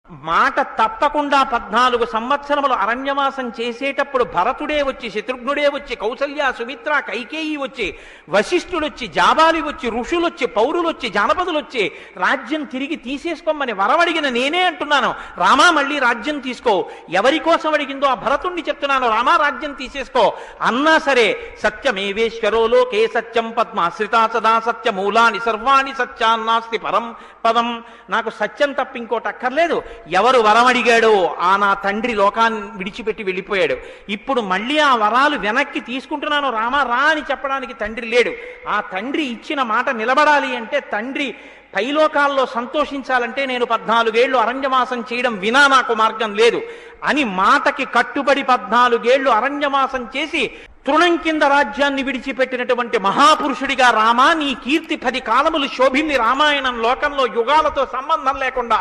మాట తప్పకుండా 14 సంవత్సరములు అరణ్యవాసం చేసేటప్పుడు భరతుడే వచ్చి, శత్రుఘ్నుడే వచ్చి, కౌసల్య, సుమిత్ర, కైకేయి వచ్చి, వశిష్ఠుడు వచ్చి, జాబాలి వచ్చి, ఋషులు వచ్చి, పౌరులు వచ్చి, జానపదులు వచ్చి రాజ్యం తిరిగి తీసేసుకోమని వరమడిగిన నేనే అంటున్నాను, రామా మళ్ళీ రాజ్యం తీసుకో. ఎవరి కోసం అడిగిందో ఆ భరతుణ్ణి చెప్తున్నాను, రామా రాజ్యం తీసేసుకో అన్నా సరే, సత్యమేవేశ్వరో లోకే సత్యం పద్మాశ్రితా సదా సత్యమూలాని సర్వాణి సత్యాన్నాస్తి పరం పదం. నాకు సత్యం తప్ప ఇంకోటి అక్కర్లేదు. ఎవరు వరం అడిగాడో ఆ నా తండ్రి లోకాన్ని విడిచిపెట్టి వెళ్ళిపోయాడు. ఇప్పుడు మళ్ళీ ఆ వరాలు వెనక్కి తీసుకుంటున్నాను, రామా రా అని చెప్పడానికి తండ్రి లేడు. ఆ తండ్రి ఇచ్చిన మాట నిలబడాలి అంటే, తండ్రి పైలోకాల్లో సంతోషించాలంటే నేను 14 ఏళ్లు అరణ్యవాసం చేయడం వినా నాకు మార్గం లేదు అని మాటకి కట్టుబడి 14 ఏళ్లు అరణ్యవాసం చేసి తృణం కింద రాజ్యాన్ని విడిచిపెట్టినటువంటి మహాపురుషుడిగా రామా నీ కీర్తి 10 కాలములు శోభింది రామాయణం లోకంలో, యుగాలతో సంబంధం లేకుండా